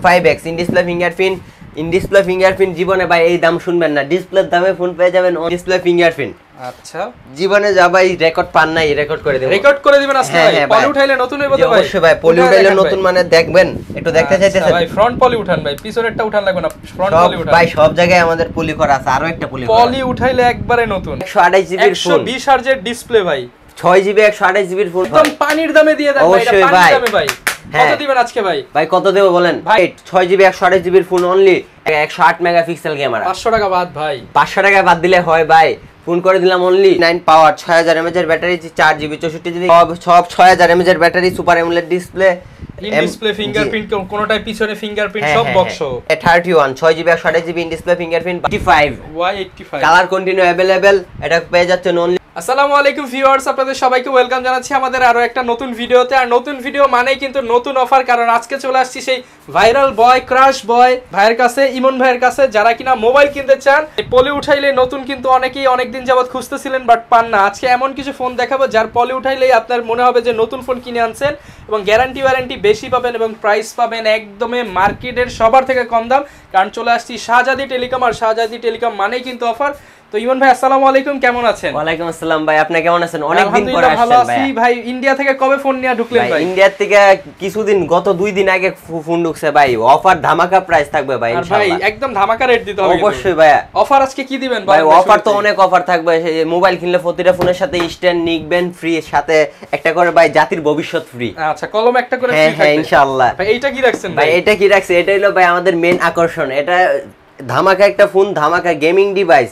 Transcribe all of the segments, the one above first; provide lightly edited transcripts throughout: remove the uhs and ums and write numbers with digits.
5x in display fingerprint জীবনে ভাই এই দাম শুনবেন না, ডিসপ্লের দামে ফোন পেয়ে যাবেন ডিসপ্লে ফিঙ্গারপ্রিন্ট। আচ্ছা, জীবনে যা ভাই রেকর্ড পান নাই, রেকর্ড করে দিবেন আজকে ভাই। পলি উঠাইলে নতুন হইবো তো ভাই? অবশ্যই ভাই, পলি উঠাইলে নতুন মানে দেখবেন, একটু দেখতে চাইতেছেন ভাই? ফ্রন্ট পলি উঠান ভাই, পিছনেরটা উঠান লাগবে না, ফ্রন্ট পলি উঠান ভাই। সব জায়গায় আমাদের পলি করা আছে, আরো একটা পলি উঠাইলে একবারে নতুন 128 জিবির ফোন, 120 হার্জের ডিসপ্লে ভাই, 6 জিবি 128 জিবির ফোন, একদম পানির দামে দিয়ে দেন ভাই। এটা পানির দামে ভাই। কত দিবেন আজকে ভাই? ভাই কত দেব বলেন ভাই? 6 জিবি 128 জিবির ফোন অনলি 108 মেগাপিক্সেল ক্যামেরা, 500 টাকা বাদ ভাই। 500 টাকা বাদ দিলে হয় ভাই। ফোন করে দিলাম অনলি 9 পাওয়ার, 6000 mAh এর ব্যাটারি, 4 জিবি 64 জিবি, সব 6000 mAh এর battery, super AMOLED display, in display fingerprint, কোনটায় পিছনে ফিঙ্গারপ্রিন্ট, সব box 31, 6 GB 128 GB in display fingerprint, 85 colour continue available. এটা পেয়ে যাচ্ছেন অনলি। আসসালামু আলাইকুম ভিউয়ার্স, আপনাদের সবাইকে ওয়েলকাম জানাচ্ছি আমাদের আরো একটা নতুন ভিডিওতে। আর নতুন ভিডিও মানেই কিন্তু নতুন অফার, কারণ আজকে চলে আসছি সেই ভাইরাল বয়, ক্রাশ বয় ভাইয়ের কাছে, ইমন ভাইয়ের কাছে, যারা কিনা মোবাইল কিনতে চান। পলি উঠাইলে নতুন কিন্তু অনেকেই অনেকদিন যাবত খুঁজতেছিলেন বাট পান না। আজকে এমন কিছু ফোন দেখাবো যার পলি উঠাইলেই আপনার মনে হবে যে নতুন ফোন কিনে আনছেন, এবং গ্যারান্টি ওয়ারেন্টি বেশি পাবেন এবং প্রাইস পাবেন একদমই মার্কেটের সবার থেকে কম দাম। কারণ চলে আসছি শাহজাদি টেলিকম, আর শাহজাদি টেলিকম মানেই কিন্তু অফার। তো ইমন ভাই আসসালামু আলাইকুম, কেমন আছেন? ওয়ালাইকুম আসসালাম ভাই, আপনি কেমন আছেন? অনেক দিন পরে আসছেন ভালো আছি ভাই। ইন্ডিয়া থেকে কবে ফোন নিয়ে ঢুকলেন ভাই? ইন্ডিয়া থেকে কিছুদিন, গত 2 দিন আগে ফোন ঢুকছে ভাই। অফার ধামাকা প্রাইস থাকবে ভাই ইনশাআল্লাহ। ভাই একদম ধামাকা রেট দিতে হবে অবশ্যই ভাই। অফার আজকে কি দিবেন ভাই? অফার তো অনেক অফার থাকবে। মোবাইল কিনলে প্রতিটা ফোনের সাথে স্ট্যান্ড নিকবেন ফ্রি, সাথে একটা করে ভাই জাতির ভবিষ্যৎ ফ্রি। আচ্ছা, কলম একটা করে ফ্রি থাকবে ইনশাআল্লাহ। ভাই এইটা কি রাখছেন ভাই? এটা কি রাখছে? এটা হলো ভাই আমাদের মেইন আকর্ষণ। এটা ধামাকা একটা ফোন, ধামাকা গেমিং ডিভাইস।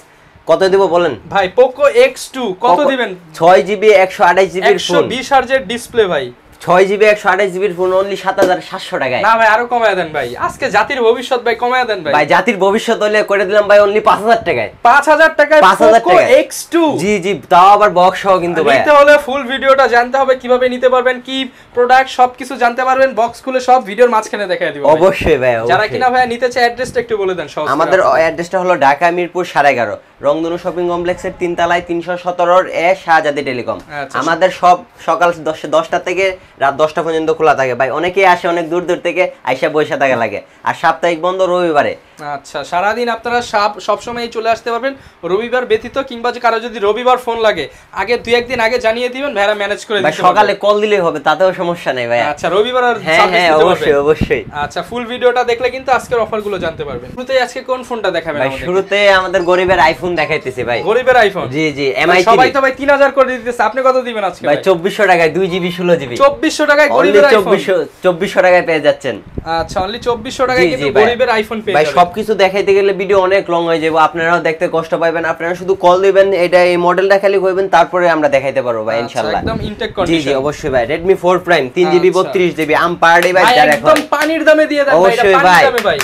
কত দেব বলেন ভাই? পোকো X2 কত দিবেন? 6 জিবি 128 জিবির ফোন, 120 হার্জের ডিসপ্লে ভাই, 6 জিবি 128 জিবির ফোন অনলি 7700 টাকায়। না ভাই আরো কমায় দেন ভাই, আজকে জাতির ভবিষ্যৎ ভাই, কমায় দেন ভাই। ভাই জাতির ভবিষ্যৎ হলে করে দিলাম ভাই অনলি 5000 টাকায়। 5000 টাকায় পোকো X2? জি জি, তাও আবার বক্স সহ কিন্তু ভাই। নিতে হলে ফুল ভিডিওটা জানতে হবে, কিভাবে নিতে পারবেন, কি প্রোডাক্ট, সবকিছু জানতে পারবেন। বক্স খুলে সব ভিডিওর মাঝখানে দেখায় দিব অবশ্যই ভাই। যারা কিনা ভাই নিতে চায় অ্যাড্রেসটা একটু বলে দেন। আমাদের অ্যাড্রেসটা হলো ঢাকা মিরপুর 11.5 রংধনু শপিং কমপ্লেক্সের 3 তলায় 317 এ শাহজাদি টেলিকম। আমাদের সব সকাল 10টা থেকে রাত 10টা পর্যন্ত খোলা থাকে ভাই। অনেকেই আসে অনেক দূর দূর থেকে, আইসা বসে থাকা লাগে। আর সাপ্তাহিক বন্ধ রবিবারে। আচ্ছা, সারাদিন আপনারা সব সময় চলে আসতে পারবেন, রবিবার ব্যতীত। কিংবা যে কারো যদি রবিবার ফোন লাগে, আগে 2-1 দিন আগে জানিয়ে দিবেন, ভাইরা ম্যানেজ করে দিতে পারবে। সকালে কল দিলেই হবে, তাতেও সমস্যা নেই ভাই। আচ্ছা, রবিবার আর হ্যাঁ অবশ্যই অবশ্যই। আচ্ছা, ফুল ভিডিওটা দেখলে কিন্তু আজকের অফারগুলো জানতে পারবেন। শুরুতে আজকে কোন ফোনটা দেখাবেন ভাই? শুরুতে আমাদের গরিবের আইফোন দেখাইতেছি ভাই। গরিবের আইফোন? জি জি, এমআই সবাই তো ভাই 3000 করে দিতেছে, আপনি কত দিবেন আজকে ভাই? 2400 টাকায় 2 জিবি 16 জিবি। 2400 টাকায় গরিবের আইফোন? 2400 টাকায় পেয়ে যাচ্ছেন। আচ্ছা, অনলি 2400 টাকায় কিন্তু গরিবের আইফোন পেয়ে যাবেন ভাই। সবকিছু দেখাইতে গেলে ভিডিও অনেক লং হয়ে যাবে, আপনারাও দেখতে কষ্ট পাবেন। আপনারা শুধু কল দিবেন, এটা এই মডেলটা খালি কইবেন, তারপরে আমরা দেখাইতে পারবো ভাই ইনশাআল্লাহ। একদম ইনটেক কন্ডিশন। জি জি অবশ্যই ভাই। Redmi 4 Prime 3 জিবি 32 জিবি আম পার ডে ভাই। একদম পানির দামে দিয়ে দেন ভাই, এটা পানির দামে ভাই।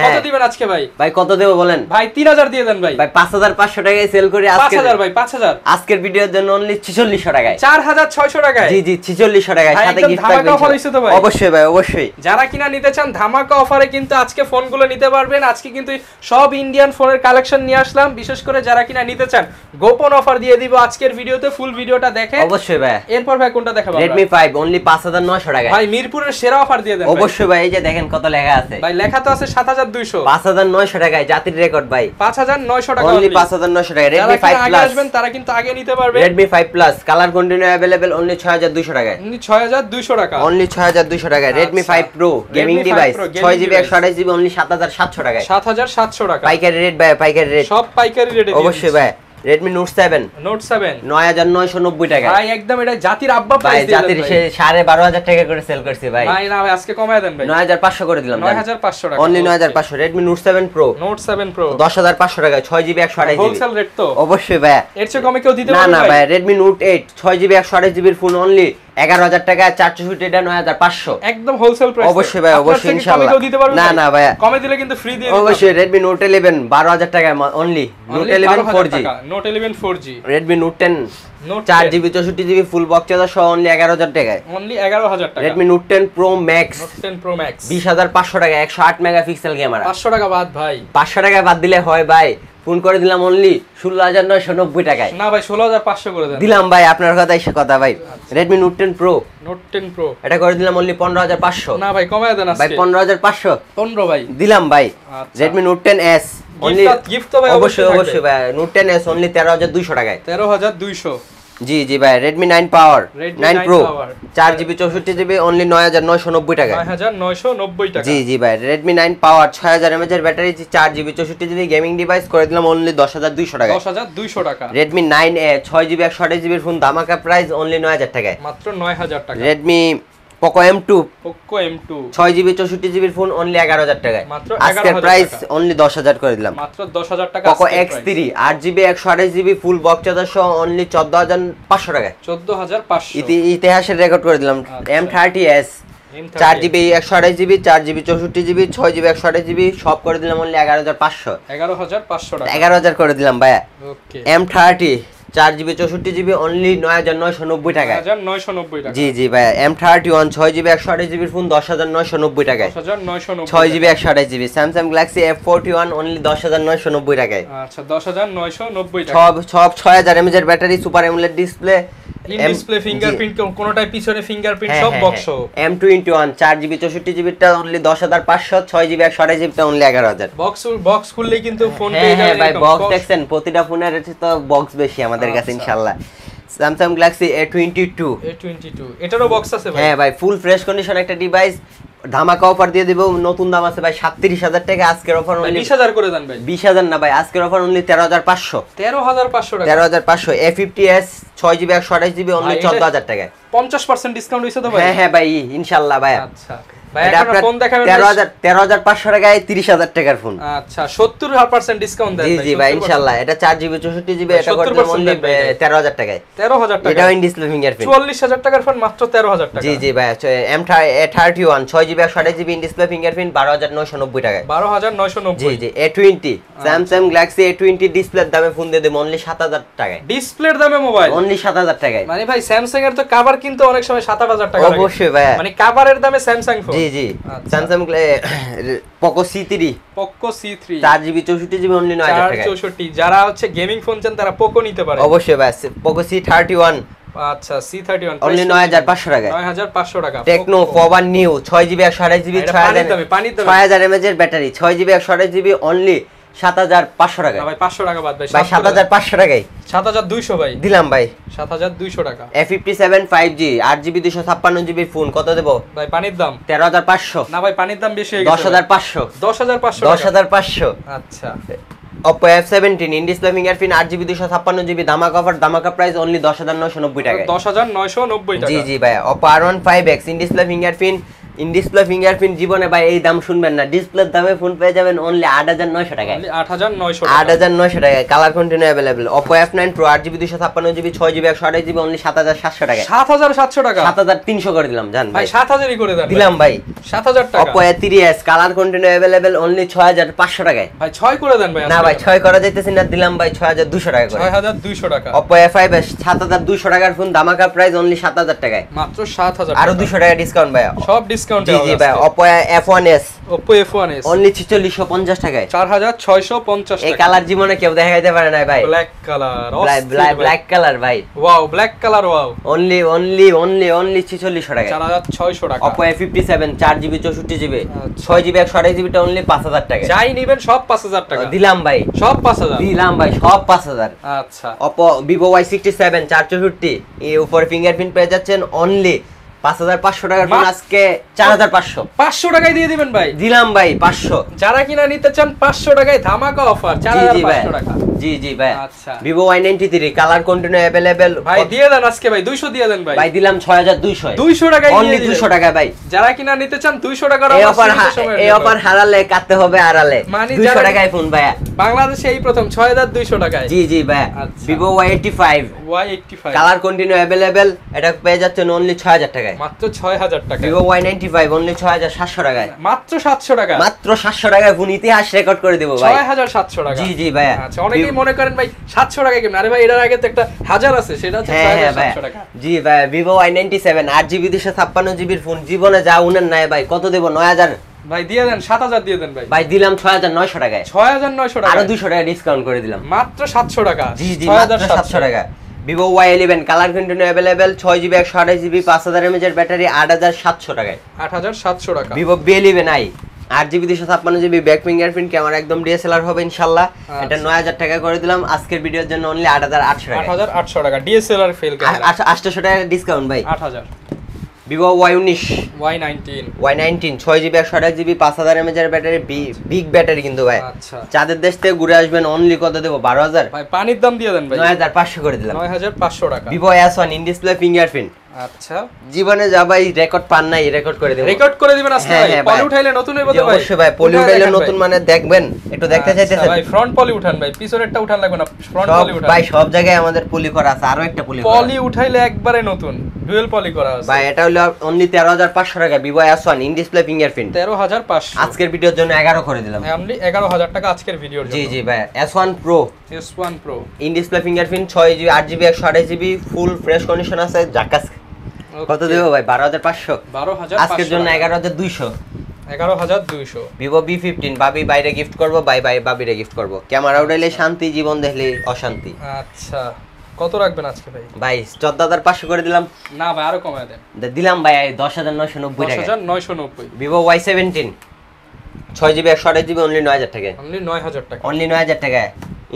কত দিবেন আজকে ভাই? ভাই কত দেব বলেন? ভাই 3000 দিয়ে দেন ভাই। ভাই 5500 টাকায় সেল করি আজকে। 5000 ভাই, 5000 আজকের ভিডিওর জন্য অনলি 4600 টাকায়। 4600 টাকায়? জি জি 4600 টাকায়, সাথে গিফট থাকবে। ধামাকা অফার হইছে তো ভাই? অবশ্যই ভাই অবশ্যই। যারা কিনা নিতে চান ধামাকা অফারে কিন্তু আজকে ফোনগুলো নিতে পারবেন। আজকে কিন্তু সব ইন্ডিয়ান ফোনের কালেকশন নিয়ে আসলাম, বিশেষ করে যারা কিনা নিতে চান গোপন অফার দিয়ে দিব আজকের ভিডিওতে। ফুল ভিডিওটা দেখেন অবশ্যই ভাই। এরপর ভাই কোনটা দেখাবো? Redmi 5 অনলি 5900 টাকায়। ভাই মিরপুরের সেরা অফার দিয়ে দেন অবশ্যই ভাই। এই যে দেখেন কত লেখা আছে ভাই, লেখা তো আছে 7200। 5900 টাকায় জাতির রেকর্ড ভাই। 5900 টাকা অনলি 5900 টাকায়। Redmi 5 আগে Plus আসবেন তারা কিন্তু আগে নিতে পারবে। Redmi 5 Plus colour continue available only 6200 টাকায়। অনলি 6200 টাকা। অনলি 6200 টাকায়। Redmi 5 Pro gaming device 6 GB 128 GB only 7700 টাকায়। 7700 টাকা পাইকারি রেট ভাই, পাইকারি রেট। সব পাইকারি রেটে অবশ্যই ভাই। Redmi Note 7 9990 টাকা ভাই। একদম এটা জাতির আব্বা প্রাইস দিয়ে জাতির 12500 টাকা করে সেল করছি ভাই। ভাই না ভাই, আজকে কমায় দেন ভাই। 9500 করে দিলাম। 9500 টাকা only 9500। Redmi Note 7 Pro Note 7 Pro 10500 টাকা, 6 জিবি 128 জিবি। হোলসেল রেট তো? অবশ্যই ভাই। এর চেয়ে কমে কেউ দিতে না পারবে না ভাই। Redmi Note 8 6 জিবি 128 জিবির ফোন অনলি 11000 টাকা, 464 এটা 9500। একদম হোলসেল প্রাইস। অবশ্যই ভাই অবশ্যই ইনশাআল্লাহ। না না ভাই, কমে দিলে কিন্তু ফ্রি দিয়ে দিতে। অবশ্যই। Redmi Note 11 12000 টাকা only. Note 11 4G। Note 11 4G। Redmi Note 10 4 GB 64 GB full box charger সহ অনলি 11000 টাকায়। অনলি 11000 টাকা। Redmi Note 10 Pro Max Note 10 Pro Max 20500 টাকা, 108 মেগাপিক্সেল ক্যামেরা। 500 টাকা বাদ ভাই। 500 টাকা বাদ দিলে হয় ভাই ফোন করে দিলাম অনলি 16990 টাকায়। না ভাই 16500 করে দেন। দিলাম ভাই, আপনার কথাই কথা ভাই। Redmi Note 10 Pro, Note 10 Pro এটা করে দিলাম অনলি 15500। না ভাই কমায় দেন আজকে ভাই 15500 15 ভাই দিলাম ভাই। আচ্ছা। Redmi Note 10s only gift তো ভাই অবশ্যই ভাই। Note 10s অনলি 13200 টাকায়। 13200 জি জি ভাই। Redmi 9 Power, Redmi 9 9 Pro Power 4GB 64GB only 9990 টাকায়। 9990 টাকা। জি জি ভাই। Redmi 9 Power 6000 mAh এর battery, 4GB 64GB gaming device করে দিলাম অনলি 10200 টাকায়। 10200 টাকা। Redmi 9A 6GB 128GB phone ধামাকা প্রাইস অনলি 9000 টাকায়। মাত্র 9000 টাকা। Redmi Poco M2 Poco M2 6GB 64GB phone only 11000 টাকায়। মাত্র আজকের 11000 প্রাইস টাকা। অনলি 10000 করে দিলাম। মাত্র 10000 টাকা। Poco X3 8GB 128GB full box charger সহ অনলি 14500 টাকায়। 14500 ইতিহাসের রেকর্ড করে দিলাম। M30s 4GB 128GB 4GB 64GB 6GB 128GB সব করে দিলাম অনলি 11500। 11500 টাকা। 11000 করে দিলাম ভাইয়া। ওকে। M30 4GB 64GB অনলি 9990 টাকায়। 9990 টাকা। জি জি ভাইয়া। M31 6GB 128GB ফোন 10990 টাকায়। 10990 6GB 128GB Samsung Galaxy F41 only 10990 টাকায়। আচ্ছা 10990 টাকা। সব 6000 mAh এর battery, super AMOLED display, in display fingerprint কোনটায় পিছনে ফিঙ্গারপ্রিন্ট সব বক্স। M21 4GB 64GB টা অনলি 10500, 6GB 128GB টা অনলি 11000। বক্স খুললেই কিন্তু ফোন পেয়ে যাবেন। ভাই বক্স দেখছেন, প্রতিটা ফোনের তো বক্স বেশি আমাদের কাছে ইনশাআল্লাহ। Samsung Galaxy A22 এটারও বক্স আছে ভাই। হ্যাঁ ভাই, ফুল ফ্রেশ কন্ডিশন একটা ডিভাইস। ধামাকা অফার দিয়ে দেব, নতুন দাম আছে ভাই 37000 টাকা। আজকের অফার অনলি 20000 করে দেন ভাই। 20000 না ভাই, আজকের অফার অনলি 13500। 13500 টাকা। 13500 A50s 6GB 128GB অনলি 14000 টাকায়। 50% ডিসকাউন্ট হইছে তো ভাই? হ্যাঁ ভাই ইনশাআল্লাহ ভাই। আচ্ছা ভাই এখন ফোন দেখাবেন 13500 টাকায় 30000 টাকার ফোন। আচ্ছা 70% ডিসকাউন্ট দেন জি জি ভাই ইনশাআল্লাহ। এটা 4GB 64GB এটা করে দিলাম অনলি 13000 টাকায়। 13000 টাকা। এটা ইন ডিসপ্লে ফিঙ্গারপ্রিন্ট। 44000 টাকার ফোন মাত্র 13000 টাকা। জি জি ভাই। M31 6GB 128GB in display fingerprint 12990 টাকায়। 12990। জি জি। A20 Samsung Galaxy A20 ডিসপ্লের দামে ফোন দিয়ে দেব অনলি 7000 টাকায়। ডিসপ্লের দামে মোবাইল অনলি 7000 টাকায়। মানে ভাই স্যামসাং এর তো কভার কিন্তু অনেক সময় 7000 টাকা লাগে। অবশ্যই ভাই। মানে কভারের দামে স্যামসাং ফোন। জি জি। Samsung Poco C3 Poco C3 4GB 64GB only 9000 টাকায়। 464 যারা হচ্ছে গেমিং ফোন চান তারা Poco নিতে পারে। অবশ্যই ভাই। Poco C31 আচ্ছা C31 অনলি 9500 টাকায়। 9500 টাকা। Tecno Power New 6GB 128GB 6000 mAh এর ব্যাটারি, 6GB 128GB অনলি 7500 টাকায়। ভাই 500 টাকা বাদ ভাই। ভাই 7500 টাকায়। 7200 ভাই দিলাম ভাই। 7200 টাকা। A57 5G 8GB 256GB phone কত দেব ভাই? পানির দাম 13500। না ভাই পানির দাম বেশি হয়ে গেছে। 10500। 10500 10500। আচ্ছা। Oppo F17 in display fingerprint 8GB 256GB ধামাকা অফার, ধামাকা প্রাইস অনলি 10990 টাকায়। 10990 টাকা। জি জি ভাই। Oppo R15X in display fingerprint জীবনে ভাই এই দাম শুনবেন না। ডিসপ্লের দামে ফোন পেয়ে যাবেন অনলি 8900 টাকায়। 8900 টাকা। 8900 টাকায়। Colour continue available. Oppo F9 Pro 8GB 256GB 6GB 128GB only 7700 টাকায়। 7700 টাকা। 7300 করে দিলাম জান ভাই ভাই। 7000ই করে দেন। দিলাম ভাই। 7000 টাকা। Oppo A3s colour continue available only 6500 টাকায়। ভাই 6 করে দেন ভাই। না ভাই 6 করা যাইতেছে না, দিলাম ভাই 6200 টাকা করে। 6200 টাকা। Oppo A5s 7200 টাকার ফোন ধামাকা প্রাইস অনলি 7000 টাকায়। মাত্র 7000 আরো 200 টাকা ডিসকাউন্ট ভাই। সব ডিসকাউন্ট। জি জি ভাই। Oppo F1s Oppo F1s only 4650 টাকায়। 4650 এই টাকা। কালার জীবনে কেউ দেখাইতে পারে না ভাই। Black colour. ব্ল্যাক কালার ভাই। Wow black colour wow. Only 4600 টাকায়। 4600 টাকা। Oppo A57 4GB 64GB 6GB 128GB টা অনলি 5000 টাকায়। যাই নেবেন সব 5000 টাকা। দিলাম ভাই। সব 5000। দিলাম ভাই সব 5000। আচ্ছা। Oppo Vivo Y67 464 এর উপর ফিঙ্গারপ্রিন্ট পেয়ে যাচ্ছেন অনলি 5500 টাকার ফোন আজকে 4500। 500 টাকায় দিয়ে দিবেন ভাই। দিলাম ভাই 500। যারা কিনা নিতে চান 500 টাকায় ধামাকা অফার 4500 টাকা। জি জি ভাই। আচ্ছা। Vivo Y93 colour continue available. ভাই দিয়ে দেন আজকে ভাই 200 দিয়ে দেন ভাই। ভাই দিলাম 6200। 200 টাকায় অনলি 200 টাকা ভাই। যারা কিনা নিতে চান 200 টাকার এই অফার হারালে কাটতে হবে আড়ালে। 200 টাকায় ফোন ভাই। বাংলাদেশে এই প্রথম 6200 টাকায়। জি জি ভাই। Vivo Y85 colour continue available এটা পেয়ে যাচ্ছেন অনলি 6000 টাকায়। মাত্র 6000 টাকা। Vivo Y95 অনলি 6700 টাকায়। মাত্র 700 টাকা। মাত্র 700 টাকায় ফোন ইতিহাস রেকর্ড করে দেব ভাই। 6700 টাকা। জি জি ভাই। আচ্ছা অনেকেই মনে করেন ভাই 700 টাকা কেমন? আরে ভাই এর আগে তো একটা 1000 আছে সেটা হচ্ছে 6700 টাকা। জি ভাই। Vivo Y97 8GB 256GB এর ফোন জীবনে যা উনেন নাই ভাই। কত দেব? ভাই দিয়ে দেন 7000 দিয়ে দেন ভাই। ভাই দিলাম 6900 টাকায়। 6900 টাকা, আরো 200 টাকা ডিসকাউন্ট করে দিলাম, মাত্র 700 টাকা। জি জি, মাত্র 700 টাকা। Vivo Y11 colour continue available, 6GB 128GB 5000 mAh এর ব্যাটারি 8700 টাকায়। 8700 টাকা। Vivo B11i 8GB 256GB back fingerprint camera, একদম ডিএসএলআর হবে ইনশাআল্লাহ। এটা 9000 টাকা করে দিলাম আজকের ভিডিওর জন্য, অনলি 8800 টাকা। 8800 টাকা ডিএসএলআর ফেল ক্যামেরা, 800 টাকা ডিসকাউন্ট ভাই। 8000। Vivo Y19 Y19 6GB 128GB 5000 mAh এর ব্যাটারি, বিগ ব্যাটারি কিন্তু ভাই। আচ্ছা, চাঁদের দেশ থেকে ঘুরে আসবেন, অনলি কত দেব? 12000 ভাই। পানির দাম দিয়ে দেন ভাই, 9500 করে দিলাম। 9500 টাকা। Vivo S1 in display fingerprint. আচ্ছা, জীবনে যা ভাই রেকর্ড পান নাই, রেকর্ড করে দেব। রেকর্ড করে দিবেন আজকে ভাই। পলি উঠাইলে নতুন হইবো তো ভাই। অবশ্যই ভাই, পলি উঠাইলে নতুন মানে দেখবেন, একটু দেখতে চাইতেছেন ভাই? ফ্রন্ট পলি উঠান ভাই, পিছনেরটা উঠান লাগবে না, ফ্রন্ট পলি উঠান ভাই। সব জায়গায় আমাদের পলি করা আছে, আরো একটা পলি উঠাইলে একবারে নতুন ডুয়াল পলি করা আছে ভাই। এটা হলো অনলি 13500 টাকা, Vivo S1 in display fingerprint 13500। আজকের ভিডিওর জন্য 11 করে দিলাম, অনলি 11000 টাকা আজকের ভিডিওর জন্য। জি জি ভাই। S1 Pro in display fingerprint 6GB 8GB 128GB full fresh condition আছে, জাকাস। কত দেব ভাই? 12500। 12500 আজকের জন্য 11200। 11200। Vivo B15 বাবি বাইরে গিফট করব, বাই বাই বাবিরে গিফট করব। ক্যামেরা উঠাইলে শান্তি, জীবন দেখলে অশান্তি। আচ্ছা, কত রাখবেন আজকে ভাই? ভাই 14500 করে দিলাম। না ভাই, আরো কমায় দেন। দিলাম ভাই 10990 টাকা। 10990। Vivo Y17 6GB 128GB only 9000 টাকা। অনলি 9000 টাকা। অনলি 9000 টাকা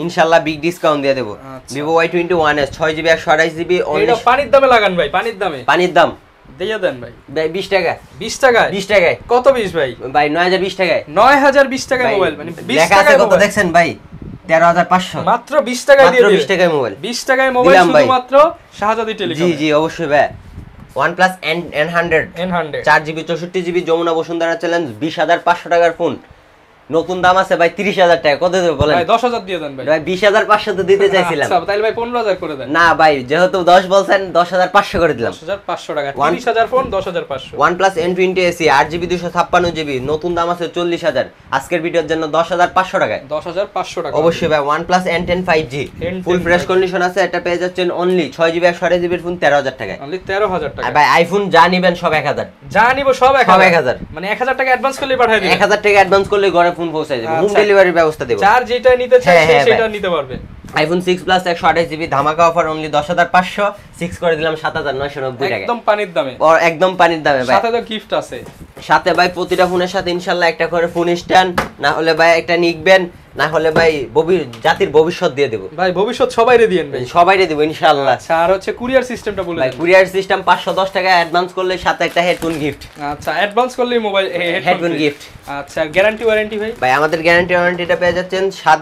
ইনশাআল্লাহ, বিগ ডিসকাউন্ট দিয়ে দেব। Vivo Y21s 6GB 128GB only. এটা পানির দামে লাগান ভাই, পানির দামে। পানির দাম দিয়ে দেন ভাই। ভাই 20 টাকা। 20 টাকায়? 20 টাকায়। কত 20 ভাই? ভাই 9020 টাকায়। 9020 টাকায় মোবাইল, মানে 20 লেখা আছে টাকায় কত দেখছেন ভাই? 13500। মাত্র 20 টাকায় দিয়ে দিবেন। 20 টাকায় মোবাইল। 20 টাকায় মোবাইল শুধুমাত্র শাহজাদি টেলিকম। জি জি, অবশ্যই ভাই। OnePlus N100 4GB 64GB Jamuna Bashundhara challenge 20500 টাকার ফোন, নতুন দাম আছে ভাই 30000 টাকা। কত দেব বলেন? ভাই 10000 দিয়ে দেন ভাই। ভাই 20500 তো দিতে চাইছিলাম। আচ্ছা, তাহলে ভাই 15000 করে দেন। না ভাই, যেহেতু 10 বলছেন 10500 করে দিলাম। 10500 টাকা, 30000 phone 10500। OnePlus N20 SE 8GB 256GB নতুন দাম আছে 40000, আজকের ভিডিওর জন্য 10500 টাকায়। 10500 টাকা অবশ্যই ভাই। OnePlus N10 5G full fresh condition আছে, এটা পেয়ে যাচ্ছেন অনলি 6GB 128GB ফোন 13000 টাকায়। অনলি 13000 টাকা। আর ভাই আইফোন যা নিবেন সব 1000, যা নিব সব 1000, মানে 1000 টাকা অ্যাডভান্স করলে পাঠিয়ে দিবেন। 1000 টাকা অ্যাডভান্স করলে ঘরে ফোন পৌঁছে যাবে, হোম ডেলিভারির ব্যবস্থা দেব। চার যেটা নিতে চাই সেটা নিতে পারবে। iPhone 6 Plus 128GB ধামাকা অফার অনলি 10500, 6 করে দিলাম 7990 টাকা। একদম পানির দামে, একদম পানির দামে ভাই। সাথে তো গিফট আছে। সাথে ভাই প্রতিটা ফোনের সাথে ইনশাআল্লাহ একটা করে ফোন স্ট্যান্ড, না হলে ভাই একটা নিকবেন, না হলে ভাই জাতির ভবিষ্যৎ দিয়ে দেব ভাই। ভবিষ্যৎ সবাইরে দিয়েন ভাই, সবাইরে দেব ইনশাআল্লাহ। আচ্ছা, আর হচ্ছে কুরিয়ার সিস্টেমটা বলে ভাই। কুরিয়ার সিস্টেম 510 টাকা অ্যাডভান্স করলে সাথে একটা হেডফোন গিফট। আচ্ছা, অ্যাডভান্স করলে মোবাইল হেডফোন গিফট। আচ্ছা, গ্যারান্টি ওয়ারেন্টি ভাই? ভাই আমাদের গ্যারান্টি ওয়ারেন্টিটা পেয়ে যাচ্ছেন 7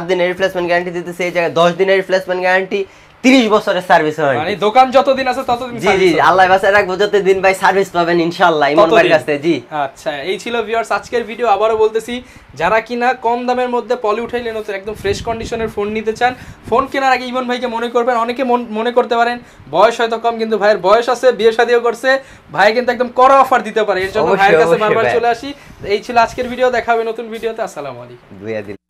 দিনের রিপ্লেসমেন্ট গ্যারান্টি দিতেছে, এই জায়গায় 10 দিনের রিপ্লেসমেন্ট গ্যারান্টি, 30 বছরের সার্ভিস ওয়ারেন্টি। মানে দোকান যতদিন আছে ততদিন জি জি, আল্লাহ বাঁচায় রাখবো, যতদিন ভাই সার্ভিস পাবেন ইনশাআল্লাহ ইমন ভাইয়ের কাছে। জি আচ্ছা, এই ছিল ভিউয়ার্স আজকের ভিডিও। আবারো বলতেছি, যারা কিনা কম দামের মধ্যে পলি উঠাইলে নতুন একদম ফ্রেশ কন্ডিশনের ফোন নিতে চান, ফোন কেনার আগে ইমন ভাইকে মনে করবেন। অনেকে মনে করতে পারেন বয়স হয়তো কম, কিন্তু ভাইয়ের বয়স আছে, বিয়ে শাদিও করছে, ভাই কিন্তু একদম কড়া অফার দিতে পারে। এর জন্য ভাইয়ের কাছে বারবার চলে আসি। এই ছিল আজকের ভিডিও, দেখা হবে নতুন ভিডিওতে। আসসালামু আলাইকুম।